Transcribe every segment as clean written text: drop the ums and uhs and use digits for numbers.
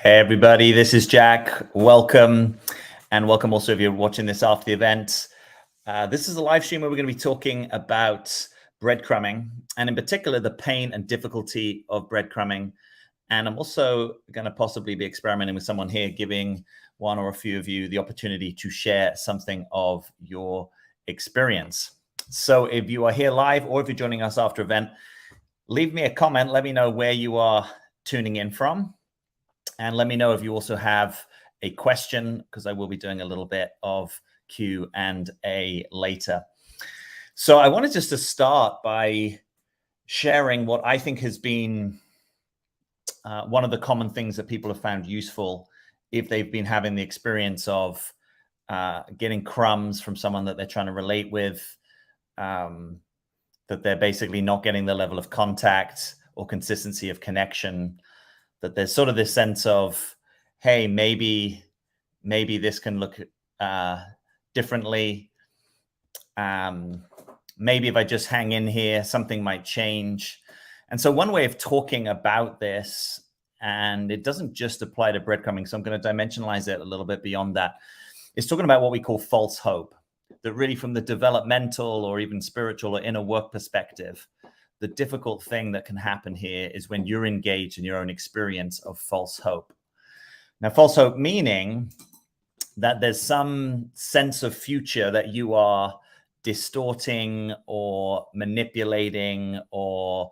Hey everybody, this is Jack. Welcome, and welcome also if you're watching this after the event. This is a live stream where we're going to be talking about breadcrumbing, and in particular the pain and difficulty of breadcrumbing. And I'm also going to possibly be experimenting with someone here, giving one or a few of you the opportunity to share something of your experience. So if you are here live or if you're joining us after event, leave me a comment. Let me know where you are tuning in from. And let me know if you also have a question, because I will be doing a little bit of Q&A later. So I wanted just to start by sharing what I think has been one of the common things that people have found useful if they've been having the experience of getting crumbs from someone that they're trying to relate with, that they're basically not getting the level of contact or consistency of connection, that there's sort of this sense of, hey, maybe this can look differently. Maybe if I just hang in here, something might change. And so one way of talking about this, and it doesn't just apply to breadcrumbing, so I'm going to dimensionalize it a little bit beyond that, is talking about what we call false hope. That really from the developmental or even spiritual or inner work perspective, the difficult thing that can happen here is when you're engaged in your own experience of false hope. Now, false hope meaning that there's some sense of future that you are distorting or manipulating or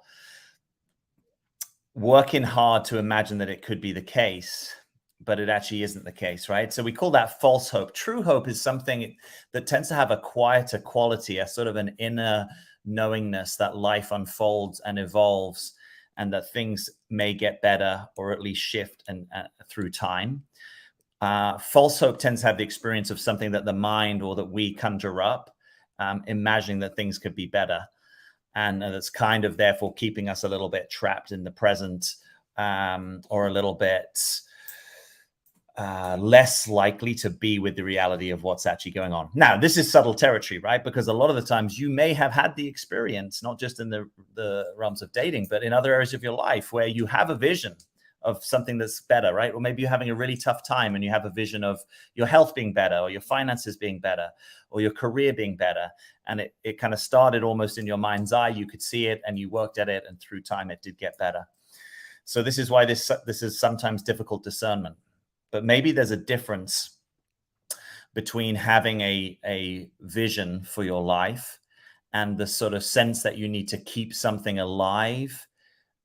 working hard to imagine that it could be the case, but it actually isn't the case, right? So we call that false hope. True hope is something that tends to have a quieter quality, a sort of an inner knowingness that life unfolds and evolves and that things may get better or at least shift and through time. False hope tends to have the experience of something that the mind or that we conjure up, imagining that things could be better. And that's kind of therefore keeping us a little bit trapped in the present, or a little bit less likely to be with the reality of what's actually going on. Now, this is subtle territory, right? Because a lot of the times you may have had the experience, not just in the realms of dating, but in other areas of your life where you have a vision of something that's better, right? Or maybe you're having a really tough time and you have a vision of your health being better or your finances being better or your career being better. And it kind of started almost in your mind's eye. You could see it and you worked at it, and through time it did get better. So this is why this is sometimes difficult discernment. But maybe there's a difference between having a vision for your life and the sort of sense that you need to keep something alive,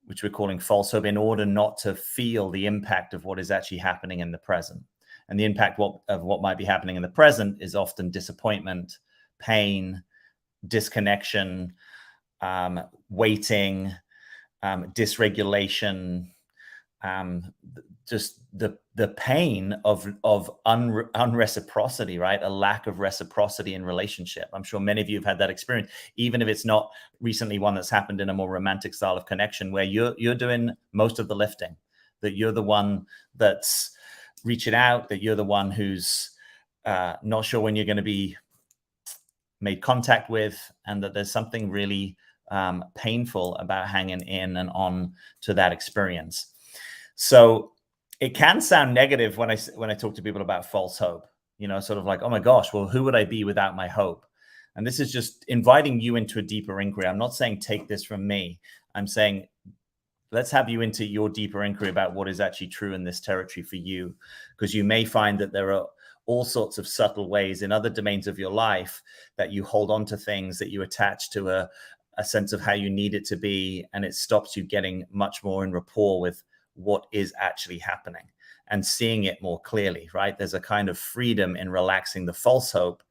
which we're calling false hope, in order not to feel the impact of what is actually happening in the present. And the impact of what might be happening in the present is often disappointment, pain, disconnection, waiting, dysregulation, just the pain of unreciprocity, right? A lack of reciprocity in relationship. I'm sure many of you have had that experience, even if it's not recently one that's happened in a more romantic style of connection, where you're doing most of the lifting, that you're the one that's reaching out, that you're the one who's not sure when you're going to be made contact with, and that there's something really painful about hanging in and on to that experience. So it can sound negative when I talk to people about false hope, sort of like, oh my gosh, well, who would I be without my hope? And this is just inviting you into a deeper inquiry. I'm not saying take this from me. I'm saying let's have you into your deeper inquiry about what is actually true in this territory for you, because you may find that there are all sorts of subtle ways in other domains of your life that you hold on to things, that you attach to a sense of how you need it to be, and it stops you getting much more in rapport with what is actually happening and seeing it more clearly, right? There's a kind of freedom in relaxing the false hope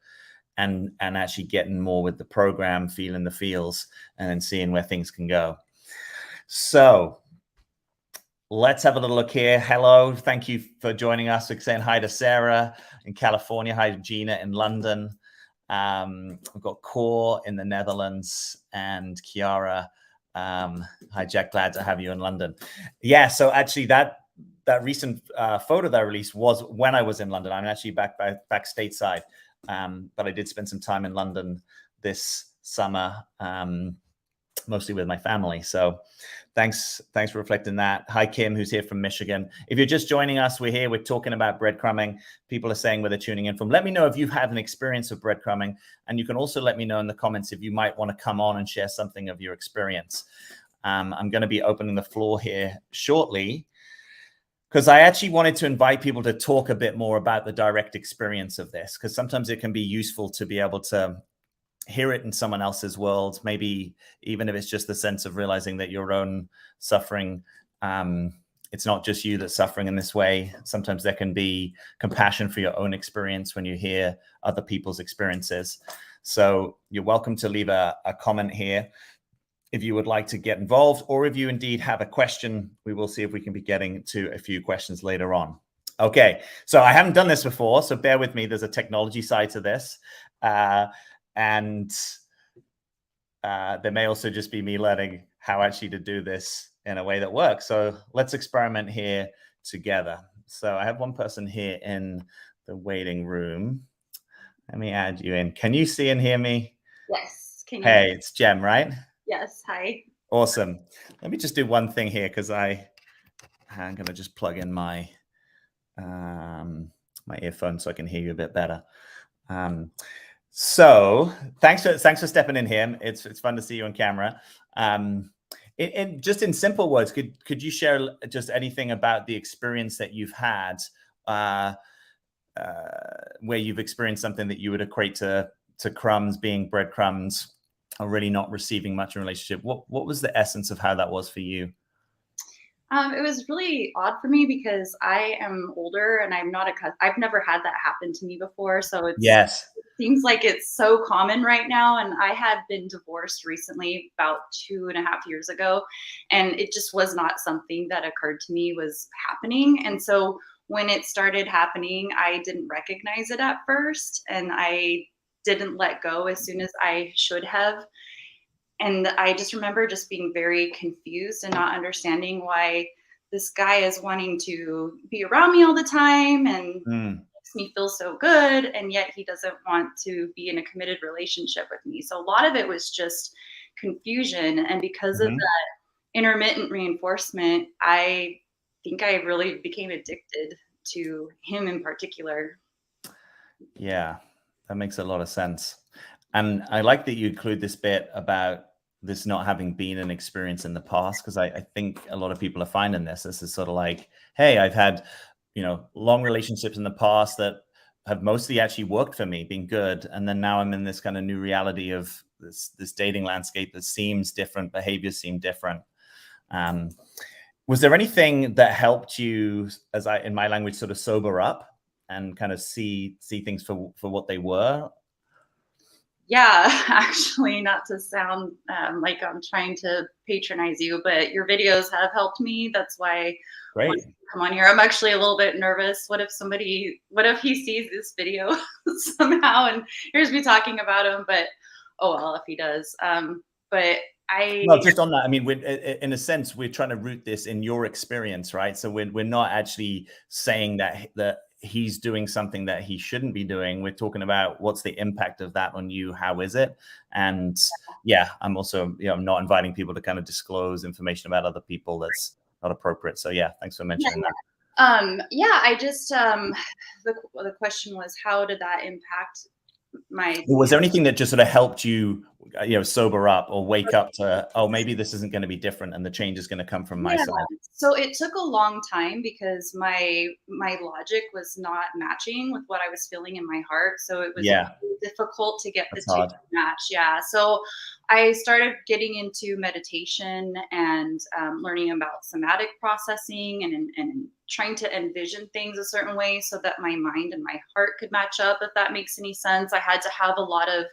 and actually getting more with the program, feeling the feels, and then seeing where things can go. So let's have a little look here. Hello, thank you for joining us. We're saying hi to Sarah in California. Hi to Gina in London. We've got Cor in the Netherlands and Kiara. Hi, Jack. Glad to have you in London. Yeah, so actually that recent photo that I released was when I was in London. I'm actually back stateside, but I did spend some time in London this summer, mostly with my family. So Thanks for reflecting that. Hi, Kim, who's here from Michigan. If you're just joining us, we're talking about breadcrumbing. People are saying where they're tuning in from. Let me know if you've had an experience of breadcrumbing, and you can also let me know in the comments if you might want to come on and share something of your experience. I'm going to be opening the floor here shortly, because I actually wanted to invite people to talk a bit more about the direct experience of this, because sometimes it can be useful to be able to hear it in someone else's world, maybe even if it's just the sense of realizing that your own suffering, it's not just you that's suffering in this way. Sometimes there can be compassion for your own experience when you hear other people's experiences. So you're welcome to leave a comment here if you would like to get involved, or if you indeed have a question. We will see if we can be getting to a few questions later on. Okay, so I haven't done this before, so bear with me. There's a technology side to this. And there may also just be me learning how actually to do this in a way that works. So let's experiment here together. So I have one person here in the waiting room. Let me add you in. Can you see and hear me? Yes. Can you? Hey, it's Jem, right? Yes. Hi. Awesome. Let me just do one thing here, because I'm going to just plug in my my earphone so I can hear you a bit better. So thanks for stepping in here. It's fun to see you on camera. Just in simple words, could you share just anything about the experience that you've had, where you've experienced something that you would equate to crumbs being breadcrumbs, or really not receiving much in a relationship? What was the essence of how that was for you? It was really odd for me because I am older and I've never had that happen to me before. So it seems like it's so common right now. And I had been divorced recently, about 2.5 years ago, and it just was not something that occurred to me was happening. And so when it started happening, I didn't recognize it at first, and I didn't let go as soon as I should have. And I just remember just being very confused and not understanding why this guy is wanting to be around me all the time and makes me feel so good, and yet he doesn't want to be in a committed relationship with me. So a lot of it was just confusion. And because of that intermittent reinforcement, I think I really became addicted to him in particular. Yeah, that makes a lot of sense. And I like that you include this bit about this not having been an experience in the past, because I think a lot of people are finding this. This is sort of like, hey, I've had, long relationships in the past that have mostly actually worked for me, been good. And then now I'm in this kind of new reality of this dating landscape that seems different, behaviors seem different. Was there anything that helped you, in my language, sort of sober up and kind of see things for what they were? Yeah, actually, not to sound like I'm trying to patronize you, but your videos have helped me. That's why I wanted to come on here. I'm actually a little bit nervous. What if he sees this video somehow and hears me talking about him? But oh well, if he does. Well, just on that, I mean, in a sense, we're trying to root this in your experience, right? So we're not actually saying that he's doing something that he shouldn't be doing. We're talking about what's the impact of that on you? How is it? And yeah, I'm also, I'm not inviting people to kind of disclose information about other people that's not appropriate. So yeah, thanks for mentioning that. I just the question was, how did that impact my? Was there anything that just sort of helped you, sober up or wake up to, oh, maybe this isn't going to be different and the change is going to come from my side? So it took a long time because my logic was not matching with what I was feeling in my heart. So it was difficult to get the two to match. Yeah. So I started getting into meditation and learning about somatic processing and trying to envision things a certain way so that my mind and my heart could match up, if that makes any sense. I had to have a lot of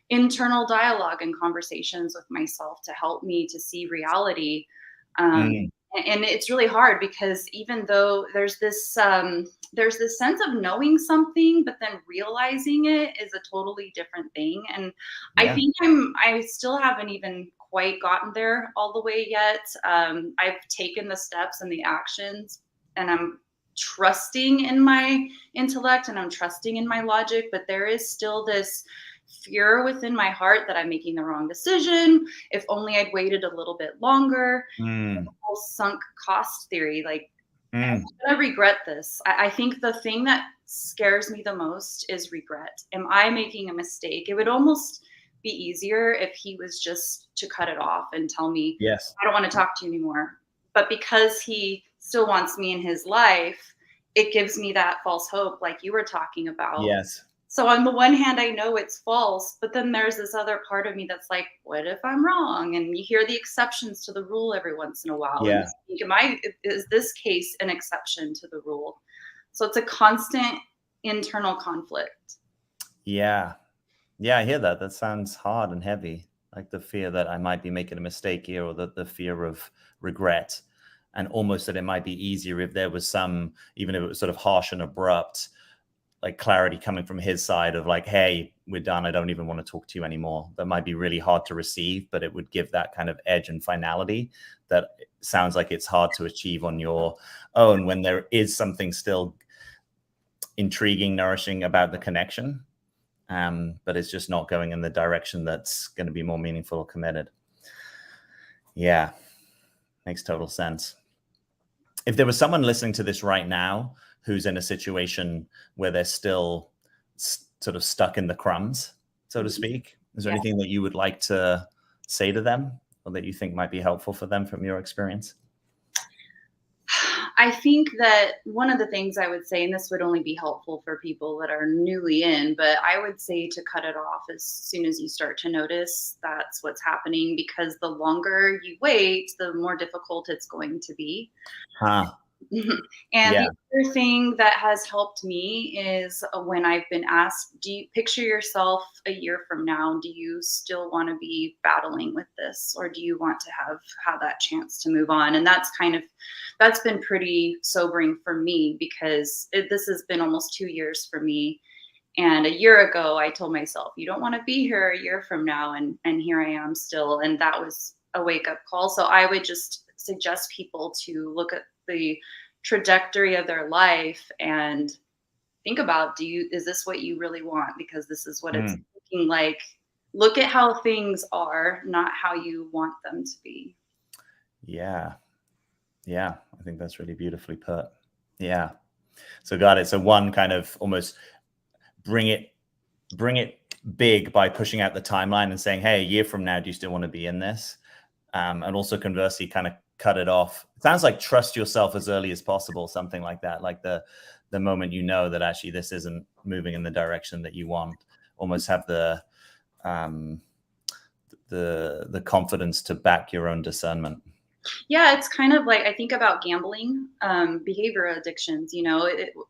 internal dialogue and conversations with myself to help me to see reality. And it's really hard because even though there's this sense of knowing something, but then realizing it is a totally different thing. And I think I still haven't even quite gotten there all the way yet. I've taken the steps and the actions, and I'm trusting in my intellect and I'm trusting in my logic, but there is still this fear within my heart that I'm making the wrong decision. If only I'd waited a little bit longer. Mm. The whole sunk cost theory, like, Mm. I regret this. I think the thing that scares me the most is regret. Am I making a mistake? It would almost be easier if he was just to cut it off and tell me, Yes. I don't want to talk to you anymore. But because he still wants me in his life, it gives me that false hope, like you were talking about. Yes. So on the one hand, I know it's false, but then there's this other part of me that's like, what if I'm wrong? And you hear the exceptions to the rule every once in a while. And Yeah. you think, is this case an exception to the rule? So it's a constant internal conflict. Yeah. Yeah, I hear that. That sounds hard and heavy. Like the fear that I might be making a mistake here, or the fear of regret. And almost that it might be easier if there was some, even if it was sort of harsh and abrupt, like clarity coming from his side of like, hey, we're done. I don't even want to talk to you anymore. That might be really hard to receive, but it would give that kind of edge and finality that sounds like it's hard to achieve on your own when there is something still intriguing, nourishing about the connection. But it's just not going in the direction that's going to be more meaningful or committed. Yeah, makes total sense. If there was someone listening to this right now who's in a situation where they're still sort of stuck in the crumbs, so to speak, is there anything that you would like to say to them or that you think might be helpful for them from your experience? I think that one of the things I would say, and this would only be helpful for people that are newly in, but I would say to cut it off as soon as you start to notice that's what's happening, because the longer you wait, the more difficult it's going to be. Huh. And Yeah. the other thing that has helped me is when I've been asked, do you picture yourself a year from now? Do you still want to be battling with this, or do you want to have that chance to move on? And that's been pretty sobering for me, because this has been almost 2 years for me. And a year ago, I told myself, you don't want to be here a year from now. And here I am still. And that was a wake up call. So I would just suggest people to look at the trajectory of their life and think about, is this what you really want? Because this is what it's looking like. Look at how things are, not how you want them to be. Yeah. Yeah. I think that's really beautifully put. Yeah. So got it. So one, kind of almost bring it big by pushing out the timeline and saying, hey, a year from now, do you still want to be in this? And also conversely, kind of cut it off. It sounds like trust yourself as early as possible, something like that. Like the moment you know that actually this isn't moving in the direction that you want, almost have the confidence to back your own discernment. Yeah, it's kind of like, I think about gambling, behavioral addictions.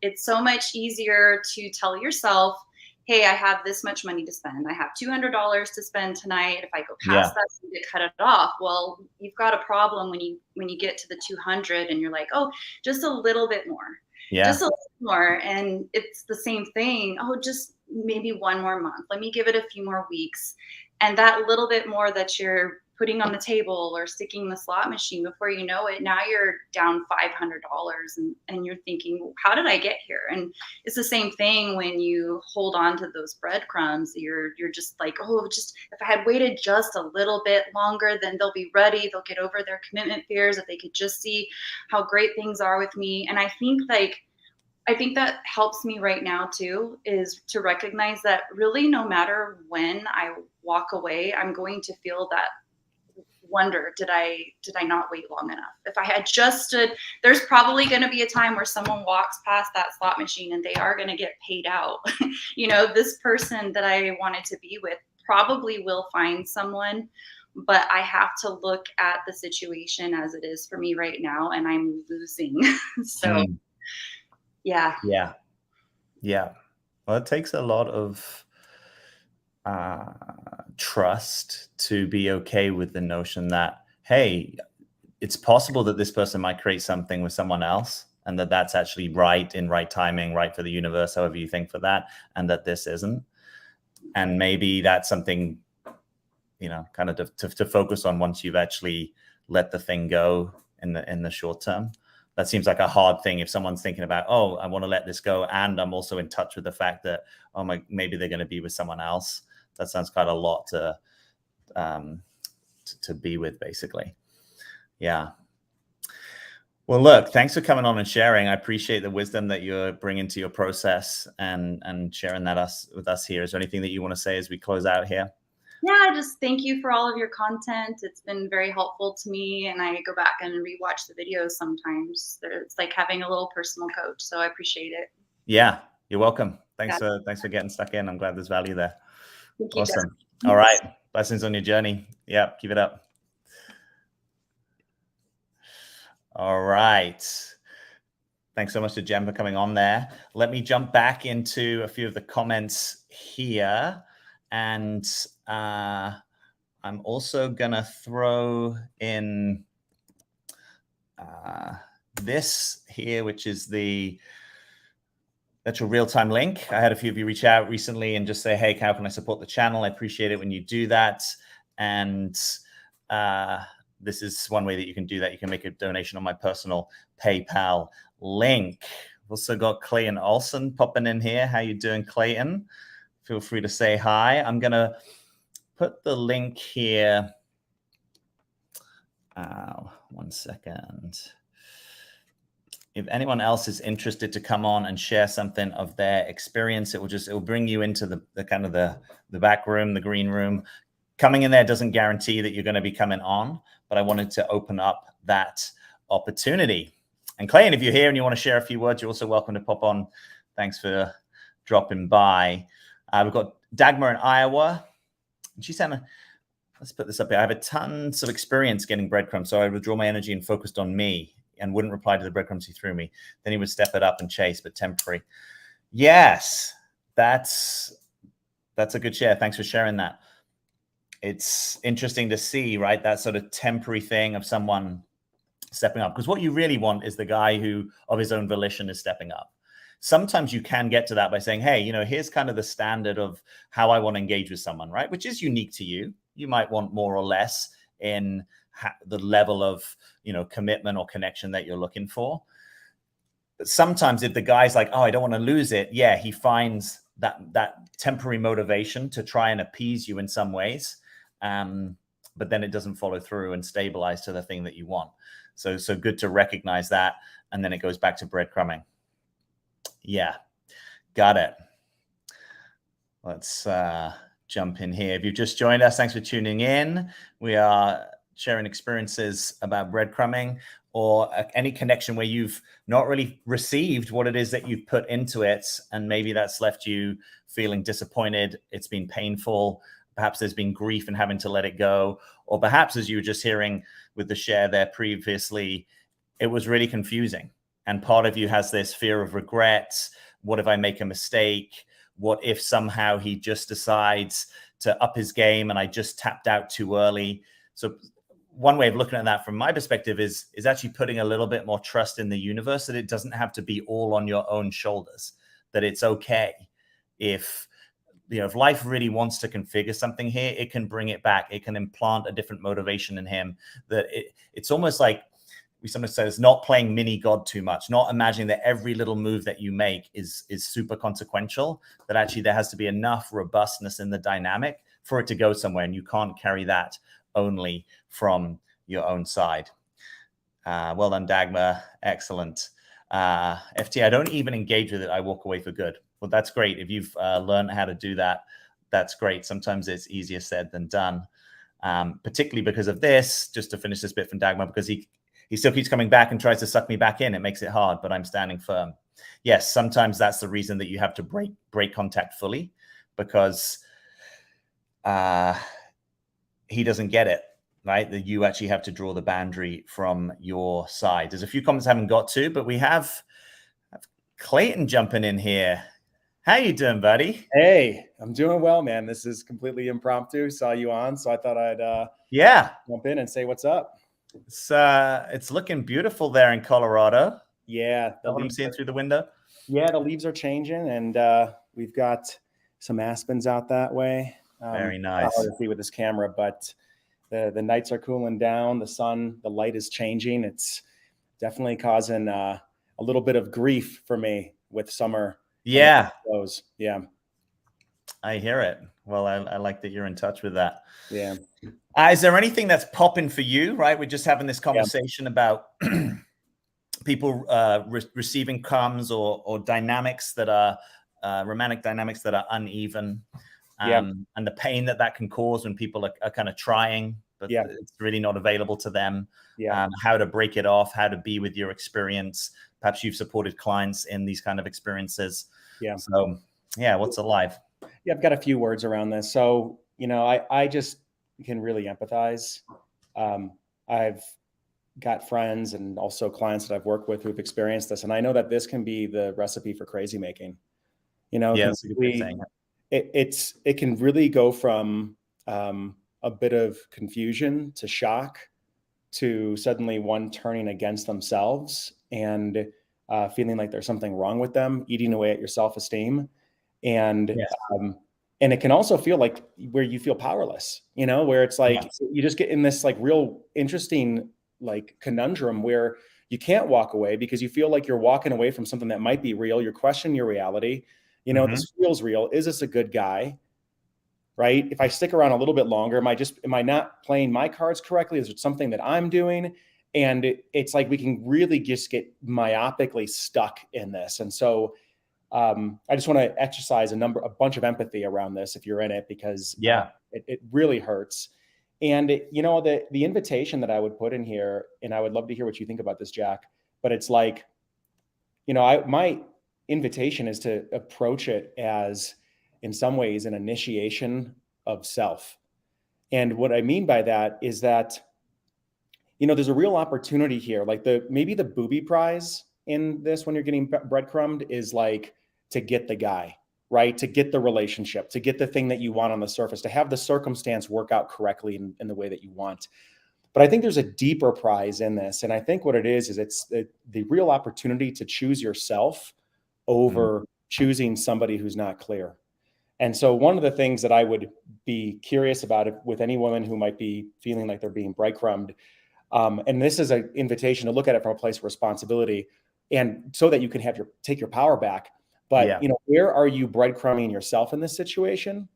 It's so much easier to tell yourself, hey, I have this much money to spend. I have $200 to spend tonight. If I go past that, I need to cut it off. Well, you've got a problem when you get to the 200 and you're like, oh, just a little bit more. Just a little more. And it's the same thing. Oh, just maybe one more month. Let me give it a few more weeks. And that little bit more that you're putting on the table or sticking in the slot machine, before you know it, now you're down $500 and you're thinking, how did I get here? And it's the same thing when you hold on to those breadcrumbs. You're just like, oh, just if I had waited just a little bit longer, then they'll be ready. They'll get over their commitment fears if they could just see how great things are with me. And I think that helps me right now too, is to recognize that really no matter when I walk away, I'm going to feel that wonder, did I not wait long enough? If I had just stood, there's probably going to be a time where someone walks past that slot machine and they are going to get paid out. This person that I wanted to be with probably will find someone, but I have to look at the situation as it is for me right now, and I'm losing. So yeah. Well, it takes a lot of trust to be okay with the notion that, hey, it's possible that this person might create something with someone else, and that's actually right, in right timing, right for the universe, however you think for that, and that this isn't. And maybe that's something, kind of to focus on once you've actually let the thing go in the short term. That seems like a hard thing if someone's thinking about, oh, I want to let this go, and I'm also in touch with the fact that, maybe they're going to be with someone else. sounds quite a lot to be with, basically. Yeah. Well, look, thanks for coming on and sharing. I appreciate the wisdom that you're bringing to your process and sharing that with us here. Is there anything that you want to say as we close out here? Yeah, just thank you for all of your content. It's been very helpful to me, and I go back and rewatch the videos sometimes. It's like having a little personal coach, so I appreciate it. Yeah, you're welcome. Thanks for getting stuck in. I'm glad there's value there. Thank you, Awesome. Jeff. All right. Blessings on your journey. Yeah, keep it up. All right. Thanks so much to Jen for coming on there. Let me jump back into a few of the comments here. And I'm also going to throw in this here, which is that's your real-time link. I had a few of you reach out recently and just say, hey, how can I support the channel? I appreciate it when you do that. And this is one way that you can do that. You can make a donation on my personal PayPal link. We've also got Clayton Olson popping in here. How you doing, Clayton? Feel free to say hi. I'm going to put the link here. One second. If anyone else is interested to come on and share something of their experience, it will bring you into the kind of the back room, the green room. Coming in there doesn't guarantee that you're going to be coming on, but I wanted to open up that opportunity. And Clayton, if you're here and you want to share a few words, you're also welcome to pop on. Thanks for dropping by. We've got Dagmar in Iowa. And she said, let's put this up here. I have a tons of experience getting breadcrumbs, so I withdraw my energy and focused on me and wouldn't reply to the breadcrumbs he threw me. Then he would step it up and chase, but temporary. Yes, that's a good share. Thanks for sharing that. It's interesting to see, right? That sort of temporary thing of someone stepping up, because what you really want is the guy who of his own volition is stepping up. Sometimes you can get to that by saying, hey, here's kind of the standard of how I want to engage with someone, right? Which is unique to you. You might want more or less in the level of, commitment or connection that you're looking for. But sometimes if the guy's like, oh, I don't want to lose it. Yeah, he finds that temporary motivation to try and appease you in some ways. But then it doesn't follow through and stabilize to the thing that you want. So good to recognize that. And then it goes back to breadcrumbing. Yeah, got it. Let's jump in here. If you've just joined us, thanks for tuning in. We are sharing experiences about breadcrumbing or any connection where you've not really received what it is that you've put into it. And maybe that's left you feeling disappointed. It's been painful. Perhaps there's been grief in having to let it go. Or perhaps, as you were just hearing with the share there previously, it was really confusing. And part of you has this fear of regret. What if I make a mistake? What if somehow he just decides to up his game and I just tapped out too early? So one way of looking at that from my perspective is actually putting a little bit more trust in the universe, that it doesn't have to be all on your own shoulders, that it's okay if life really wants to configure something here, it can bring it back. It can implant a different motivation in him, that it's almost like we sometimes say it's not playing mini God too much, not imagining that every little move that you make is super consequential, that actually there has to be enough robustness in the dynamic for it to go somewhere. And you can't carry that only from your own side. Well done, Dagmar. Excellent. FT, I don't even engage with it. I walk away for good. Well, that's great. If you've learned how to do that, that's great. Sometimes it's easier said than done, particularly because of this. Just to finish this bit from Dagmar, because he still keeps coming back and tries to suck me back in. It makes it hard, but I'm standing firm. Yes, sometimes that's the reason that you have to break contact fully, because he doesn't get it, right? That you actually have to draw the boundary from your side. There's a few comments I haven't got to, but we have Clayton jumping in here. How you doing, buddy? Hey, I'm doing well, man. This is completely impromptu. Saw you on, so I thought I'd jump in and say what's up. It's looking beautiful there in Colorado. Yeah, what I'm seeing through the window. Yeah, the leaves are changing, and we've got some aspens out that way. Very nice. Hard to see with this camera, but the nights are cooling down. The light is changing. It's definitely causing a little bit of grief for me with summer. Yeah. Yeah. I hear it. Well, I like that you're in touch with that. Yeah. Is there anything that's popping for you, right? We're just having this conversation about people receiving crumbs or dynamics that are romantic dynamics that are uneven, and the pain that can cause when people are kind of trying, but it's really not available to them. How to break it off, how to be with your experience. Perhaps you've supported clients in these kind of experiences. So what's alive? I've got a few words around this. So, I just can really empathize. I've got friends and also clients that I've worked with who've experienced this. And I know that this can be the recipe for crazy making. It can really go from a bit of confusion to shock to suddenly one turning against themselves and feeling like there's something wrong with them, eating away at your self-esteem. And it can also feel like where you feel powerless, where it's like you just get in this like real interesting like conundrum where you can't walk away because you feel like you're walking away from something that might be real. You're questioning your reality. This feels real. Is this a good guy? Right? If I stick around a little bit longer, am I not playing my cards correctly? Is it something that I'm doing? And it's like we can really just get myopically stuck in this. And so I just want to exercise a bunch of empathy around this if you're in it, because it really hurts. And the invitation that I would put in here, and I would love to hear what you think about this, Jack, but it's like, my invitation is to approach it as, in some ways, an initiation of self. And what I mean by that is that, there's a real opportunity here. Like maybe the booby prize in this when you're getting breadcrumbed is like to get the guy, right? To get the relationship, to get the thing that you want on the surface, to have the circumstance work out correctly in the way that you want. But I think there's a deeper prize in this. And I think what it is it's the real opportunity to choose yourself over choosing somebody who's not clear. And so one of the things that I would be curious about with any woman who might be feeling like they're being breadcrumbed, and this is an invitation to look at it from a place of responsibility, and so that you can take your power back. But where are you breadcrumbing yourself in this situation,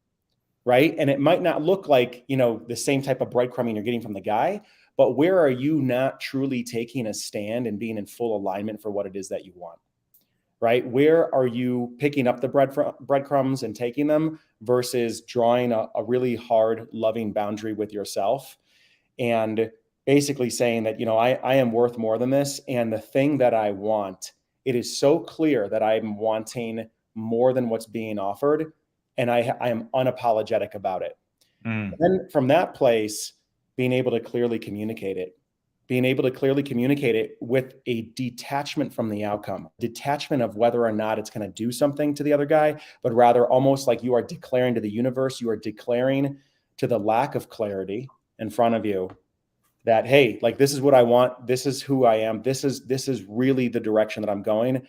right? And it might not look like the same type of breadcrumbing you're getting from the guy, but where are you not truly taking a stand and being in full alignment for what it is that you want? Right? Where are you picking up the breadcrumbs and taking them versus drawing a really hard, loving boundary with yourself and basically saying that, I am worth more than this. And the thing that I want, it is so clear that I'm wanting more than what's being offered. And I am unapologetic about it. And then from that place, being able to clearly communicate it with a detachment from the outcome, detachment of whether or not it's going to do something to the other guy, but rather almost like you are declaring to the universe, you are declaring to the lack of clarity in front of you that, hey, like, this is what I want. This is who I am. This is really the direction that I'm going.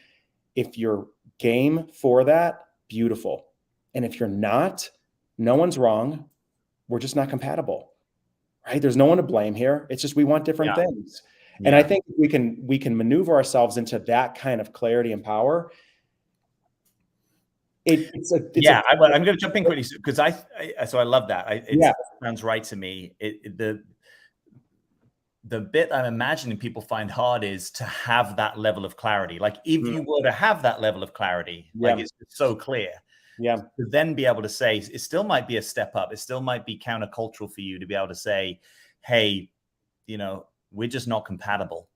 If you're game for that, beautiful. And if you're not, no one's wrong. We're just not compatible. Right? There's no one to blame here. It's just we want different things. And I think we can maneuver ourselves into that kind of clarity and power. I'm going to jump in quickly because I love that. It sounds right to me. The bit I'm imagining people find hard is to have that level of clarity. Like if you were to have that level of clarity, like it's so clear. To then be able to say, it still might be a step up. It still might be countercultural for you to be able to say, hey, we're just not compatible.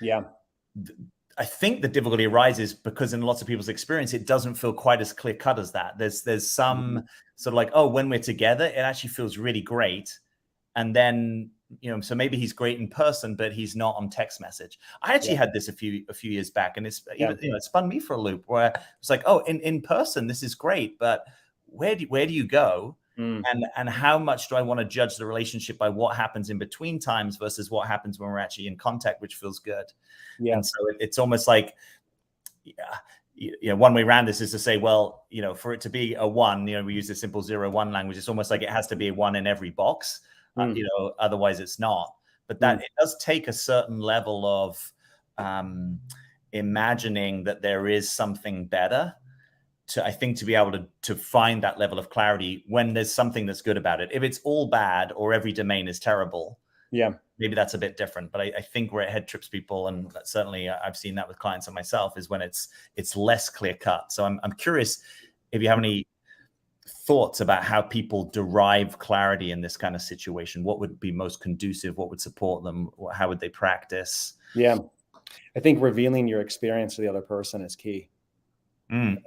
I think the difficulty arises because in lots of people's experience, it doesn't feel quite as clear cut as that. There's some sort of like, oh, when we're together, it actually feels really great. And then, so maybe he's great in person, but he's not on text message. I actually had this a few years back, and it's it spun me for a loop where it's like, oh, in person, this is great, but where do you go? And how much do I want to judge the relationship by what happens in between times versus what happens when we're actually in contact, which feels good. And so it's almost like, one way around this is to say, well, for it to be a one, we use the simple 0-1 language. It's almost like it has to be a one in every box. Otherwise it's not. But that it does take a certain level of imagining that there is something better I think, to be able to find that level of clarity when there's something that's good about it. If it's all bad or every domain is terrible, maybe that's a bit different. But I think where it head trips people, and certainly I've seen that with clients and myself, is when it's less clear cut. So I'm curious if you have any thoughts about how people derive clarity in this kind of situation. What would be most conducive? What would support them? How would they practice? Yeah, I think revealing your experience to the other person is key.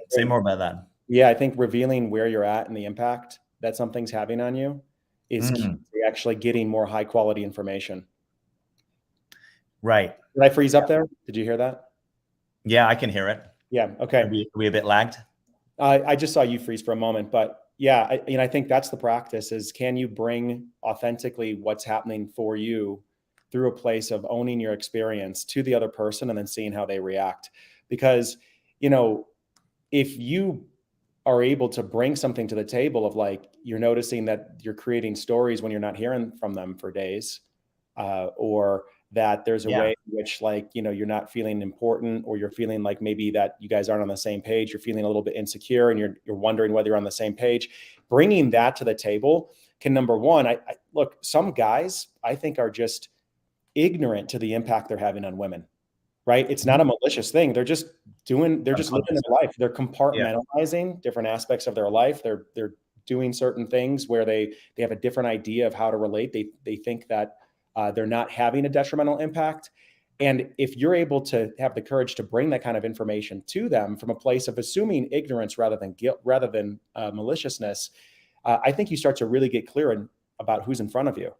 Say more about that. Yeah, I think revealing where you're at and the impact that something's having on you is key to actually getting more high quality information. Right. Did I freeze up there? Did you hear that? Yeah, I can hear it. Yeah. Okay. Are we a bit lagged? I just saw you freeze for a moment, but yeah, I think that's the practice is, can you bring authentically what's happening for you through a place of owning your experience to the other person and then seeing how they react? Because, if you are able to bring something to the table of like, you're noticing that you're creating stories when you're not hearing from them for days, or that there's a way in which, like, you're not feeling important, or you're feeling like maybe that you guys aren't on the same page, you're feeling a little bit insecure and you're wondering whether you're on the same page. Bringing that to the table can, number one, I look, some guys I think are just ignorant to the impact they're having on women, right? It's not a malicious thing. They're just living their life. They're compartmentalizing different aspects of their life. They're doing certain things where they have a different idea of how to relate. They think that they're not having a detrimental impact. And if you're able to have the courage to bring that kind of information to them from a place of assuming ignorance rather than guilt, rather than maliciousness, I think you start to really get clear about who's in front of you.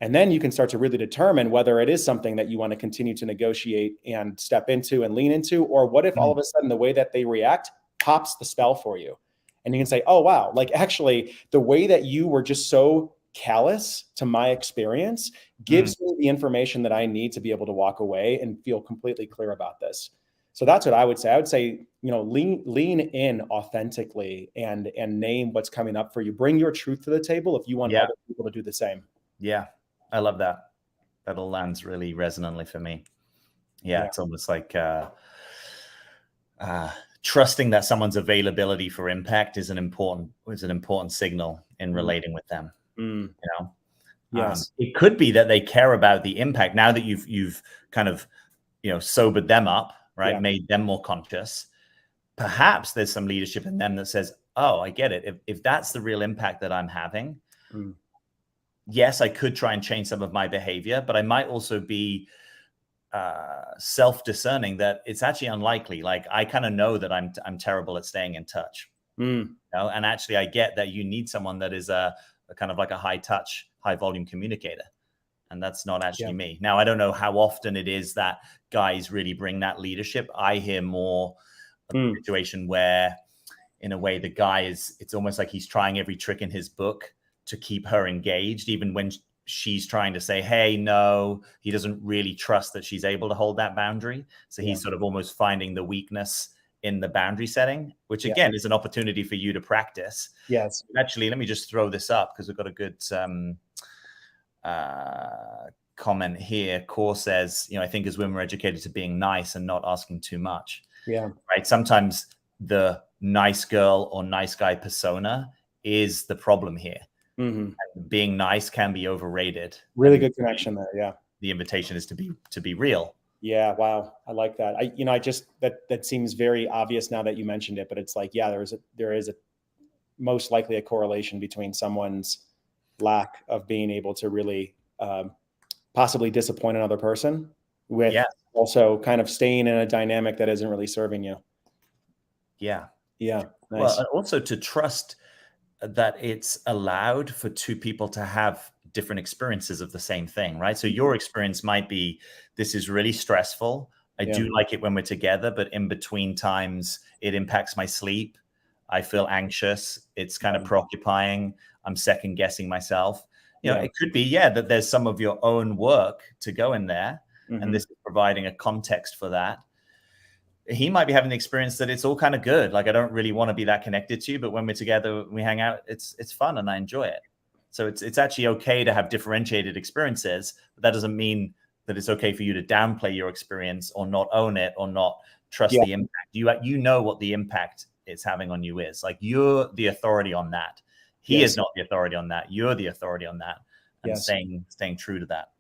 And then you can start to really determine whether it is something that you want to continue to negotiate and step into and lean into, or what if all of a sudden the way that they react pops the spell for you. And you can say, oh, wow, like actually the way that you were just so callous to my experience gives me the information that I need to be able to walk away and feel completely clear about this. So that's what I would say. I would say, lean in authentically and name what's coming up for you. Bring your truth to the table if you want other people to do the same. Yeah, I love that. That all lands really resonantly for me. Yeah. It's almost like trusting that someone's availability for impact is an important signal in relating with them. Yes. It could be that they care about the impact now that you've kind of sobered them up, right? Made them more conscious. Perhaps there's some leadership in them that says, oh, I get it. If that's the real impact that I'm having, yes, I could try and change some of my behavior, but I might also be self-discerning that it's actually unlikely. Like, I kind of know that I'm terrible at staying in touch. And actually I get that you need someone that is a kind of like a high touch, high volume communicator. And that's not actually me. Now, I don't know how often it is that guys really bring that leadership. I hear more of a situation where, in a way, the guy it's almost like he's trying every trick in his book to keep her engaged, even when she's trying to say, hey, no, he doesn't really trust that she's able to hold that boundary. So he's sort of almost finding the weakness in the boundary setting, which again is an opportunity for you to practice. Yes. Actually, let me just throw this up because we've got a good comment here. Core says, I think as women, we're educated to being nice and not asking too much. Yeah. Right. Sometimes the nice girl or nice guy persona is the problem here. And being nice can be overrated. Really good connection there. Yeah. The invitation is to be real. Yeah. Wow. I like that. I just, that seems very obvious now that you mentioned it, but it's like, yeah, there is a most likely a correlation between someone's lack of being able to really possibly disappoint another person with also kind of staying in a dynamic that isn't really serving you. Yeah. Yeah. Nice. Well, also to trust that it's allowed for two people to have different experiences of the same thing, right? So your experience might be, this is really stressful. I do like it when we're together, but in between times it impacts my sleep. I feel anxious. It's kind of preoccupying. I'm second guessing myself. It could be, that there's some of your own work to go in there. And this is providing a context for that. He might be having the experience that it's all kind of good. Like, I don't really want to be that connected to you, but when we're together, we hang out, it's fun and I enjoy it. So it's actually okay to have differentiated experiences, but that doesn't mean that it's okay for you to downplay your experience or not own it or not trust the impact. You know what the impact it's having on you is. Like, you're the authority on that. He is not the authority on that. You're the authority on that, and staying true to that.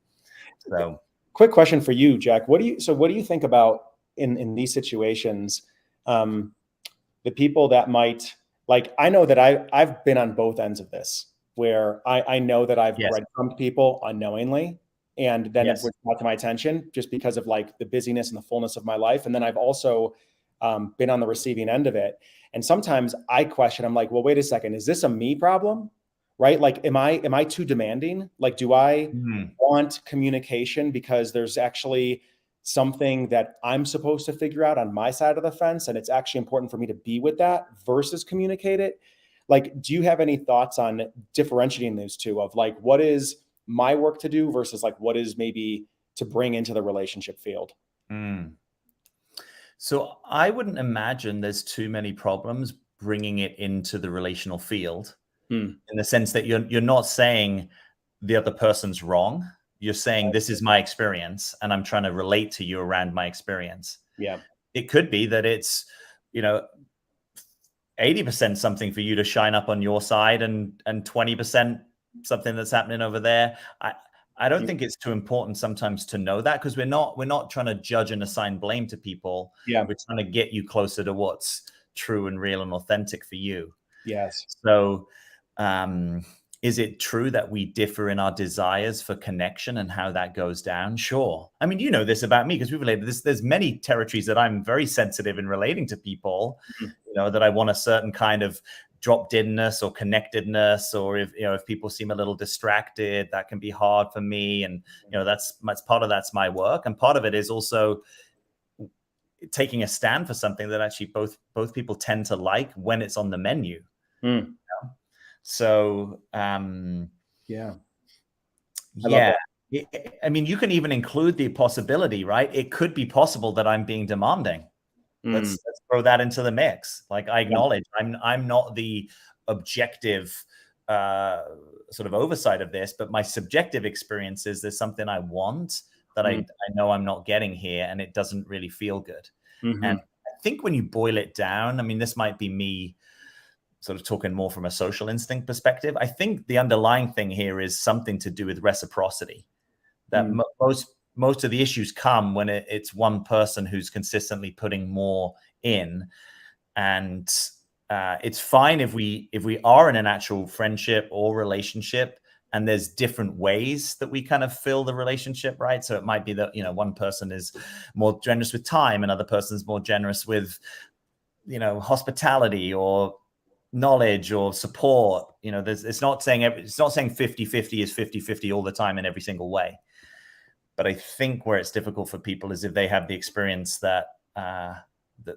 So, quick question for you, Jack. What do you think about in these situations, the people that might, like, I know that I've been on both ends of this, where I know that I've breadcrumbed people unknowingly, and then it was brought to my attention just because of like the busyness and the fullness of my life. And then I've also been on the receiving end of it. And sometimes I question, I'm like, well, wait a second, is this a me problem? Right? Like, am I too demanding? Like, do I want communication because there's actually something that I'm supposed to figure out on my side of the fence, and it's actually important for me to be with that versus communicate it? Like, do you have any thoughts on differentiating those two, of like, what is my work to do versus like what is maybe to bring into the relationship field? So I wouldn't imagine there's too many problems bringing it into the relational field, in the sense that you're not saying the other person's wrong. You're saying, this is my experience, and I'm trying to relate to you around my experience. Yeah. It could be that it's, 80% something for you to shine up on your side, and 20% something that's happening over there. I don't think it's too important sometimes to know that, because we're not trying to judge and assign blame to people. Yeah. We're trying to get you closer to what's true and real and authentic for you. Yes. So, is it true that we differ in our desires for connection and how that goes down? Sure. I mean, you know this about me, because we've related this. There's many territories that I'm very sensitive in relating to people, that I want a certain kind of drop-deadness or connectedness, or if people seem a little distracted, that can be hard for me. And, that's part of that's my work. And part of it is also taking a stand for something that actually both people tend to like when it's on the menu. So, I mean, you can even include the possibility, right? It could be possible that I'm being demanding. Let's throw that into the mix. Like, I acknowledge I'm not the objective sort of oversight of this, but my subjective experience is there's something I want that I know I'm not getting here, and it doesn't really feel good. And I think when you boil it down, I mean, this might be me sort of talking more from a social instinct perspective. I think the underlying thing here is something to do with reciprocity. That most of the issues come when it's one person who's consistently putting more in. And it's fine if we are in an actual friendship or relationship, and there's different ways that we kind of fill the relationship, right? So it might be that, one person is more generous with time, another person's more generous with, hospitality or knowledge or support. It's not saying 50-50 is 50-50 all the time in every single way. But I think where it's difficult for people is if they have the experience that that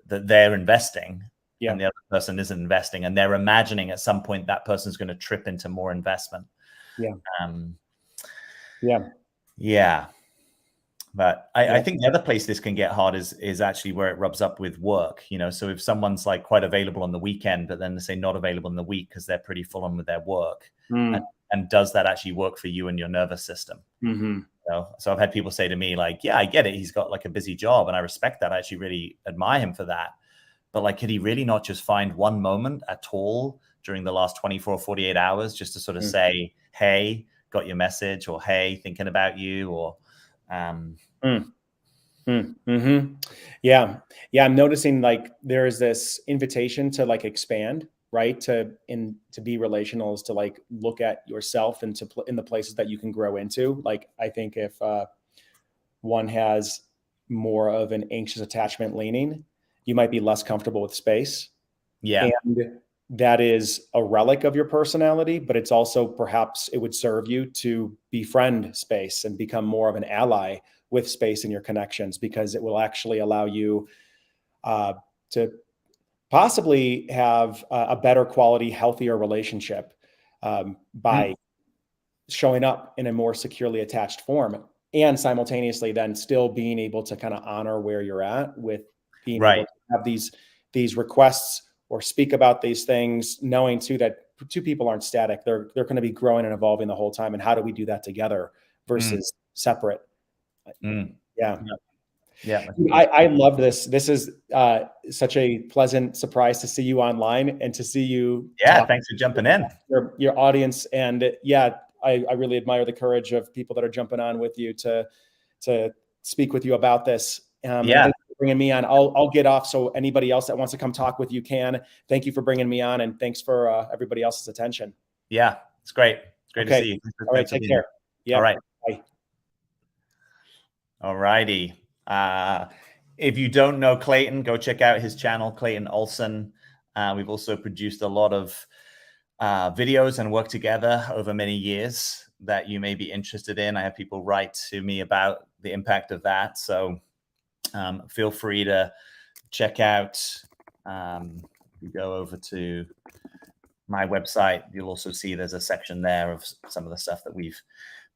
they're investing, and the other person isn't investing, and they're imagining at some point that person's going to trip into more investment. But I think the other place this can get hard is actually where it rubs up with work. So if someone's like quite available on the weekend, but then they say not available in the week because they're pretty full on with their work, and does that actually work for you and your nervous system? So I've had people say to me, like, yeah, I get it. He's got like a busy job, and I respect that. I actually really admire him for that. But like, could he really not just find one moment at all during the last 24 or 48 hours just to sort of say, hey, got your message, or hey, thinking about you, or I'm noticing like there is this invitation to like expand, right? To be relational is to like look at yourself and in the places that you can grow into. Like, I think if one has more of an anxious attachment leaning, you might be less comfortable with space. And that is a relic of your personality, but it's also, perhaps it would serve you to befriend space and become more of an ally with space in your connections, because it will actually allow you to possibly have a better quality, healthier relationship by showing up in a more securely attached form, and simultaneously then still being able to kind of honor where you're at with being able to have these requests or speak about these things, knowing too that two people aren't static. They're going to be growing and evolving the whole time. And how do we do that together versus separate? Yeah. I love this. This is such a pleasant surprise to see you online and to see you. Yeah. Thanks for jumping in. Your audience. And yeah, I really admire the courage of people that are jumping on with you to speak with you about this. And thanks for bringing me on. I'll get off so anybody else that wants to come talk with you can. Thank you for bringing me on, and thanks for everybody else's attention. Yeah, it's great. It's great to see you. All right, take care. Yeah. All right. Bye. All righty. If you don't know Clayton, go check out his channel, Clayton Olson. We've also produced a lot of videos and worked together over many years that you may be interested in. I have people write to me about the impact of that. So feel free to check out. You go over to my website, you'll also see there's a section there of some of the stuff that we've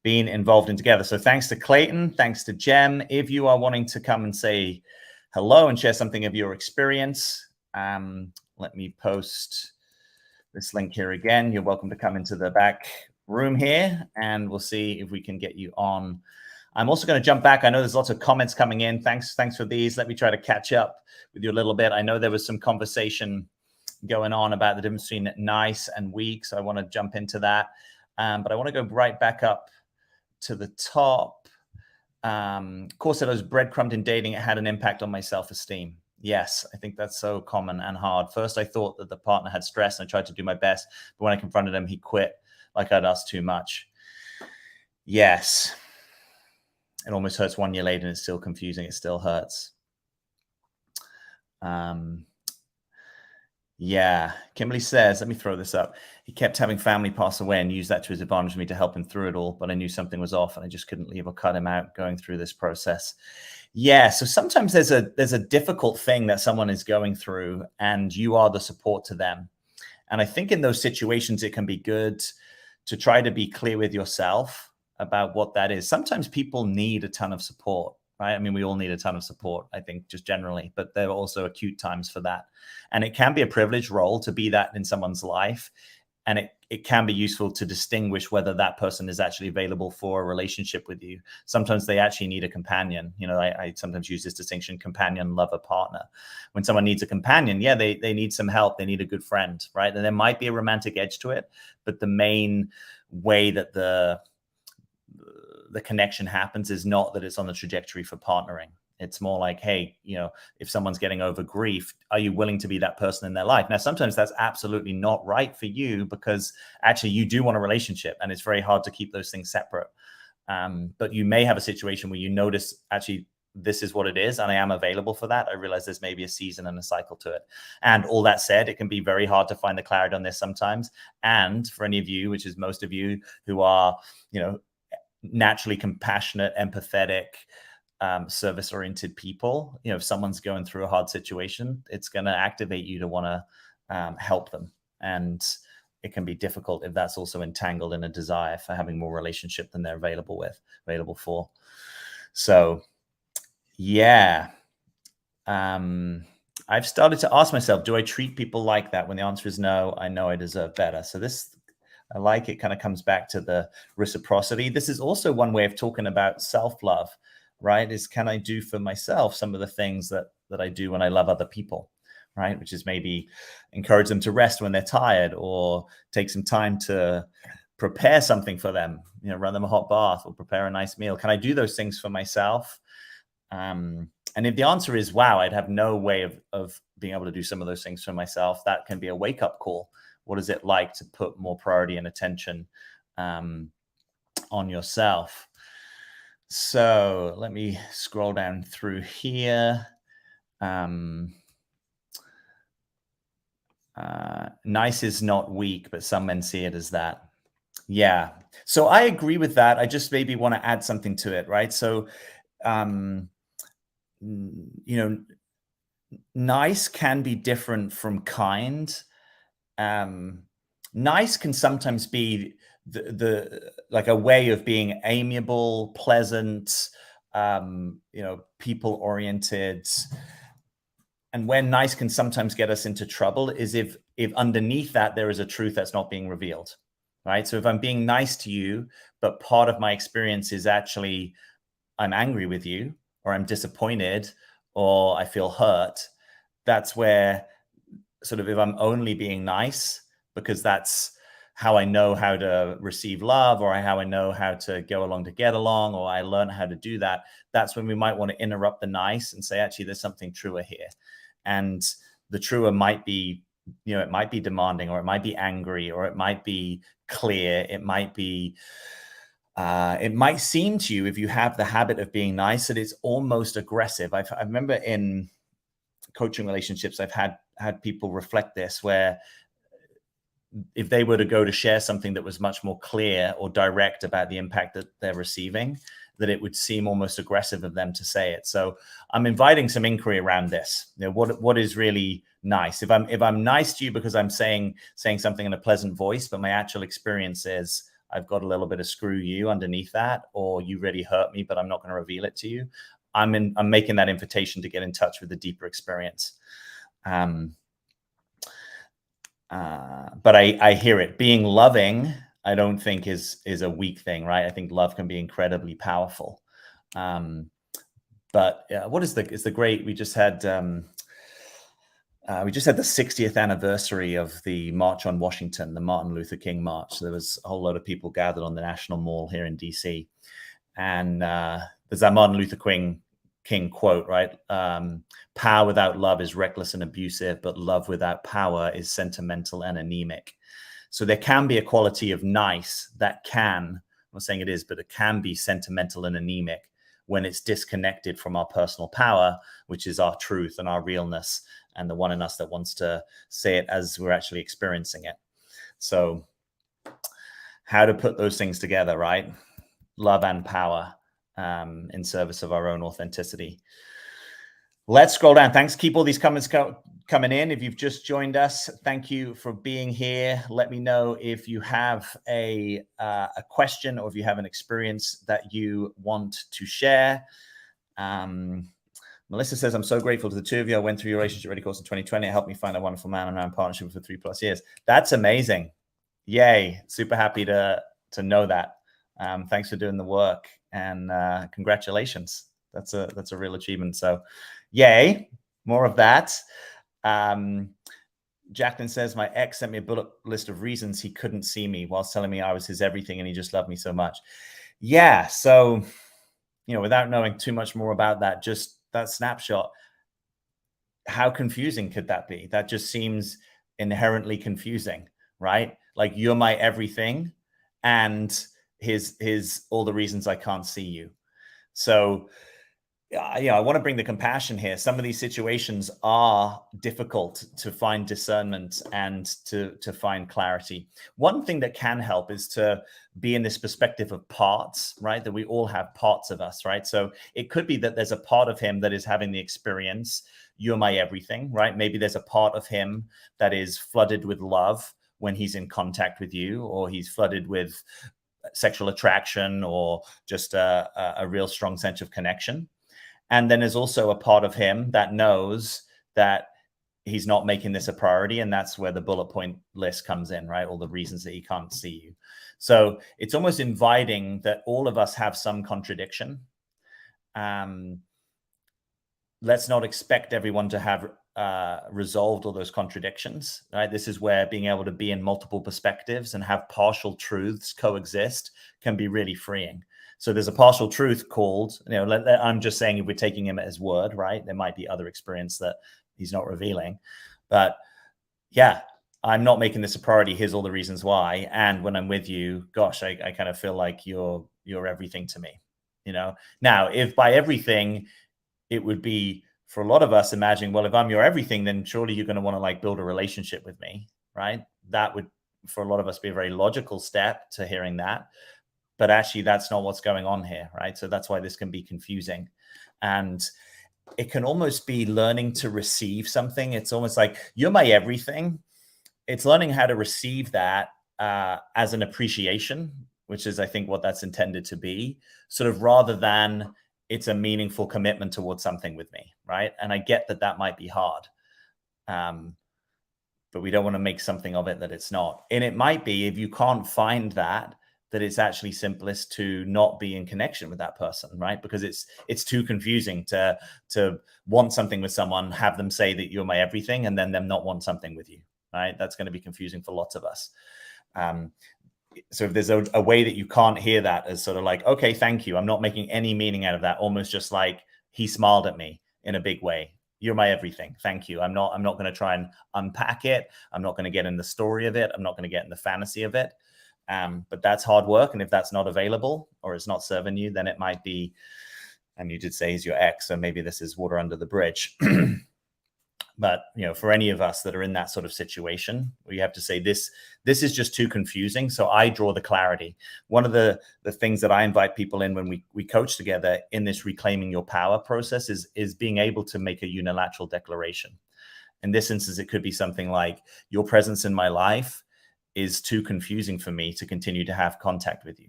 been involved in together. So thanks to Clayton, thanks to Jem. If you are wanting to come and say hello and share something of your experience, let me post this link here again. You're welcome to come into the back room here, and we'll see if we can get you on. I'm also going to jump back. I know there's lots of comments coming in. Thanks for these. Let me try to catch up with you a little bit. I know there was some conversation going on about the difference between nice and weak, so I want to jump into that. But I want to go right back up to the top. Course, I was breadcrumbed in dating. It had an impact on my self-esteem. Yes, I think that's so common and hard. First, I thought that the partner had stress and I tried to do my best. But when I confronted him, he quit like I'd asked too much. Yes. It almost hurts 1 year later and it's still confusing. It still hurts. Yeah. Kimberly says, let me throw this up. He kept having family pass away and used that to his advantage for me to help him through it all. But I knew something was off and I just couldn't leave or cut him out going through this process. Yeah. So sometimes there's a difficult thing that someone is going through and you are the support to them. And I think in those situations, it can be good to try to be clear with yourself about what that is. Sometimes people need a ton of support, right? I mean, we all need a ton of support, I think, just generally, but there are also acute times for that. And it can be a privileged role to be that in someone's life. And it can be useful to distinguish whether that person is actually available for a relationship with you. Sometimes they actually need a companion. You know, I sometimes use this distinction, companion, lover, partner. When someone needs a companion, yeah, they need some help. They need a good friend, right? And there might be a romantic edge to it, but the main way that the connection happens is not that it's on the trajectory for partnering. It's more like, hey, you know, if someone's getting over grief, are you willing to be that person in their life? Now, sometimes that's absolutely not right for you because actually you do want a relationship and it's very hard to keep those things separate. But you may have a situation where you notice, actually, this is what it is and I am available for that. I realize there's maybe a season and a cycle to it. And all that said, it can be very hard to find the clarity on this sometimes. And for any of you, which is most of you who are, you know, naturally compassionate, empathetic, service-oriented people, you know, if someone's going through a hard situation, it's going to activate you to want to help them. And it can be difficult if that's also entangled in a desire for having more relationship than they're available for. So, yeah. I've started to ask myself, do I treat people like that? When the answer is no, I know I deserve better. So this, I like it, kind of comes back to the reciprocity. This is also one way of talking about self-love, right? Is can I do for myself some of the things that I do when I love other people, right? Which is maybe encourage them to rest when they're tired or take some time to prepare something for them, you know, run them a hot bath or prepare a nice meal. Can I do those things for myself? And if the answer is, wow, I'd have no way of being able to do some of those things for myself, that can be a wake-up call. What is it like to put more priority and attention on yourself? So let me scroll down through here. Nice is not weak, but some men see it as that. Yeah. So I agree with that. I just maybe want to add something to it, right? So, you know, nice can be different from kind. Nice can sometimes be the like a way of being amiable, pleasant, you know, people oriented. And where nice can sometimes get us into trouble is if underneath that there is a truth that's not being revealed, right? So if I'm being nice to you, but part of my experience is actually I'm angry with you, or I'm disappointed, or I feel hurt, that's where sort of, if I'm only being nice because that's how I know how to receive love, or how I know how to go along to get along, or I learn how to do that, that's when we might want to interrupt the nice and say, actually, there's something truer here. And the truer might be, it might be demanding, or it might be angry, or it might be clear. It might be, it might seem to you, if you have the habit of being nice, that it's almost aggressive. I remember in coaching relationships, I've had people reflect this, where if they were to go to share something that was much more clear or direct about the impact that they're receiving, that it would seem almost aggressive of them to say it. So I'm inviting some inquiry around this. What is really nice? If I'm nice to you because I'm saying something in a pleasant voice, but my actual experience is I've got a little bit of screw you underneath that, or you really hurt me, but I'm not going to reveal it to you. I'm making that invitation to get in touch with the deeper experience. But I hear it. Being loving, I don't think is a weak thing, right? I think love can be incredibly powerful. But what is the great? We just had the 60th anniversary of the March on Washington, the Martin Luther King March. There was a whole lot of people gathered on the National Mall here in DC, and there's that Martin Luther King quote, right? Power without love is reckless and abusive, but love without power is sentimental and anemic. So there can be a quality of nice that can, I'm not saying it is, but it can be sentimental and anemic when it's disconnected from our personal power, which is our truth and our realness, and the one in us that wants to say it as we're actually experiencing it. So how to put those things together, right? Love and power in service of our own authenticity. Let's scroll down. Thanks. Keep all these comments coming in. If you've just joined us, thank you for being here. Let me know if you have a question, or if you have an experience that you want to share. Melissa says, I'm so grateful to the two of you. I went through your relationship ready course in 2020. It helped me find a wonderful man, and I'm in partnership for 3+ years. That's amazing. Yay. Super happy to know that. Thanks for doing the work, and congratulations. That's a real achievement. So yay, more of that. Jacqueline says, my ex sent me a bullet list of reasons he couldn't see me whilst telling me I was his everything and he just loved me so much. Yeah. So, without knowing too much more about that, just that snapshot, how confusing could that be? That just seems inherently confusing, right? Like, you're my everything, and his all the reasons I can't see you. So, I want to bring the compassion here. Some of these situations are difficult to find discernment and to find clarity. One thing that can help is to be in this perspective of parts, right? That we all have parts of us, right? So it could be that there's a part of him that is having the experience, you're my everything, right? Maybe there's a part of him that is flooded with love when he's in contact with you, or he's flooded with sexual attraction, or just a real strong sense of connection. And then there's also a part of him that knows that he's not making this a priority. And that's where the bullet point list comes in, right? All the reasons that he can't see you. So it's almost inviting that all of us have some contradiction. Let's not expect everyone to have resolved all those contradictions, right? This is where being able to be in multiple perspectives and have partial truths coexist can be really freeing. So there's a partial truth called, I'm just saying, if we're taking him at his word, right? There might be other experience that he's not revealing, but yeah, I'm not making this a priority. Here's all the reasons why. And when I'm with you, gosh, I kind of feel like you're everything to me, Now, if by everything, it would be, for a lot of us, imagining, well, if I'm your everything, then surely you're going to want to build a relationship with me, right? That would, for a lot of us, be a very logical step to hearing that. But actually, that's not what's going on here, right? So that's why this can be confusing. And it can almost be learning to receive something. It's almost like, you're my everything. It's learning how to receive that as an appreciation, which is, I think, what that's intended to be, sort of, rather than it's a meaningful commitment towards something with me, right? And I get that might be hard. But we don't want to make something of it that it's not. And it might be, if you can't find that, that it's actually simplest to not be in connection with that person, right? Because it's too confusing to want something with someone, have them say that you're my everything, and then them not want something with you, right? That's going to be confusing for lots of us. So if there's a way that you can't hear that as sort of like, okay, thank you, I'm not making any meaning out of that, almost just like he smiled at me in a big way. You're my everything. Thank you. I'm not going to try and unpack it. I'm not going to get in the story of it. I'm not going to get in the fantasy of it. But that's hard work. And if that's not available or it's not serving you, then it might be, and you did say he's your ex, so maybe this is water under the bridge. But, you know, for any of us that are in that sort of situation, we have to say this is just too confusing. So I draw the clarity. One of the things that I invite people in when we coach together in this reclaiming your power process is being able to make a unilateral declaration. In this instance, it could be something like, your presence in my life is too confusing for me to continue to have contact with you.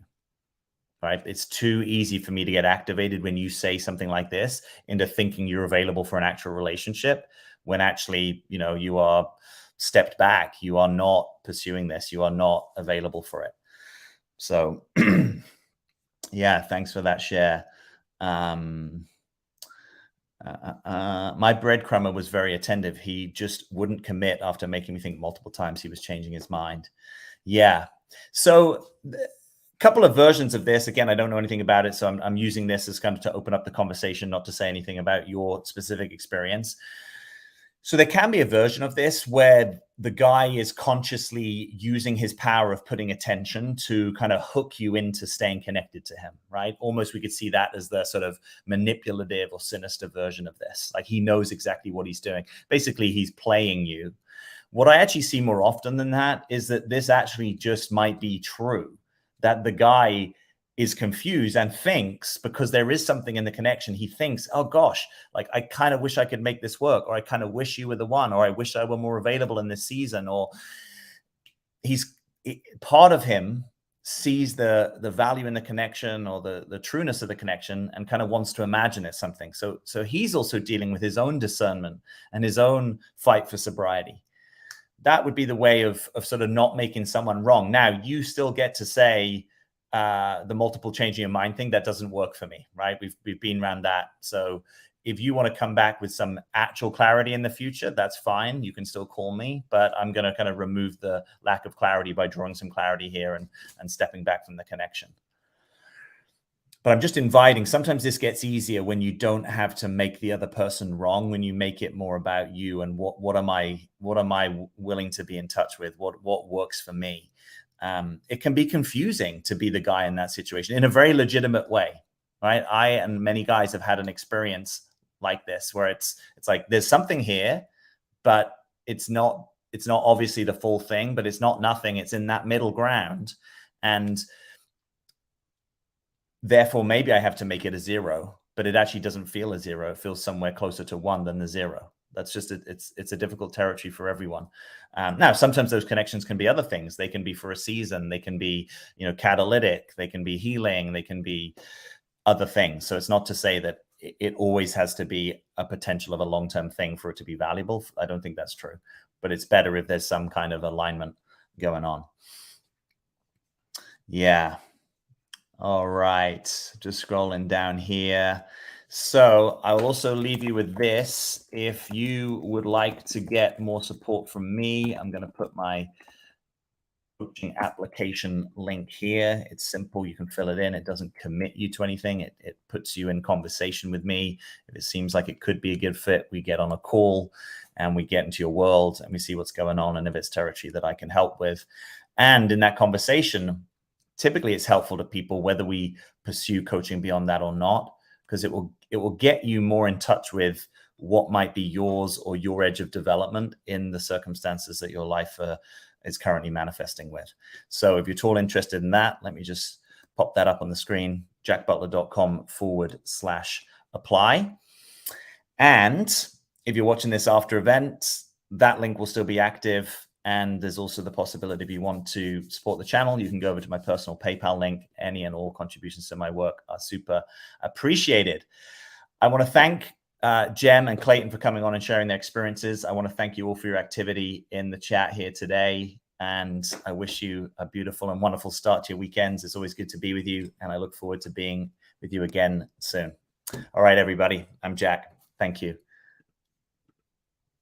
Right? It's too easy for me to get activated when you say something like this into thinking you're available for an actual relationship, when actually, you know, you are stepped back. You are not pursuing this. You are not available for it. So yeah, thanks for that share. My breadcrumber was very attentive. He just wouldn't commit after making me think multiple times he was changing his mind. Yeah. So couple of versions of this. Again, I don't know anything about it, so I'm using this as kind of to open up the conversation, not to say anything about your specific experience. So there can be a version of this where the guy is consciously using his power of putting attention to kind of hook you into staying connected to him, right? Almost we could see that as the sort of manipulative or sinister version of this. Like he knows exactly what he's doing. Basically, he's playing you. What I actually see more often than that is that this actually just might be true, that the guy is confused and thinks, because there is something in the connection, he thinks, oh gosh, like I kind of wish I could make this work, or I kind of wish you were the one, or I wish I were more available in this season, or part of him sees the value in the connection or the trueness of the connection and kind of wants to imagine it's something. So he's also dealing with his own discernment and his own fight for sobriety. That would be the way of sort of not making someone wrong. Now, you still get to say the multiple changing your mind thing. That doesn't work for me, right? We've been around that. So if you want to come back with some actual clarity in the future, that's fine. You can still call me, but I'm going to kind of remove the lack of clarity by drawing some clarity here and stepping back from the connection. But I'm just inviting, sometimes this gets easier when you don't have to make the other person wrong, when you make it more about you and what am I willing to be in touch with, what works for me. It can be confusing to be the guy in that situation in a very legitimate way, right? I and many guys have had an experience like this where it's like there's something here, but it's not obviously the full thing, but it's not nothing. It's in that middle ground, and therefore, maybe I have to make it a 0, but it actually doesn't feel a 0. It feels somewhere closer to 1 than the 0. That's just, it's a difficult territory for everyone. Now, sometimes those connections can be other things. They can be for a season. They can be, you know, catalytic. They can be healing. They can be other things. So it's not to say that it always has to be a potential of a long-term thing for it to be valuable. I don't think that's true, but it's better if there's some kind of alignment going on. Yeah. All right, just scrolling down here. So I will also leave you with this. If you would like to get more support from me, I'm going to put my coaching application link here. It's simple. You can fill it in. It doesn't commit you to anything. It puts you in conversation with me. If it seems like it could be a good fit, we get on a call and we get into your world and we see what's going on and if it's territory that I can help with. And in that conversation, typically it's helpful to people whether we pursue coaching beyond that or not, because it will get you more in touch with what might be yours or your edge of development in the circumstances that your life is currently manifesting with. So if you're at all interested in that, let me just pop that up on the screen, jackbutler.com/apply. And if you're watching this after event, that link will still be active. And there's also the possibility, if you want to support the channel, you can go over to my personal PayPal link. Any and all contributions to my work are super appreciated. I want to thank Jem and Clayton for coming on and sharing their experiences. I want to thank you all for your activity in the chat here today. And I wish you a beautiful and wonderful start to your weekends. It's always good to be with you. And I look forward to being with you again soon. All right, everybody. I'm Jack. Thank you.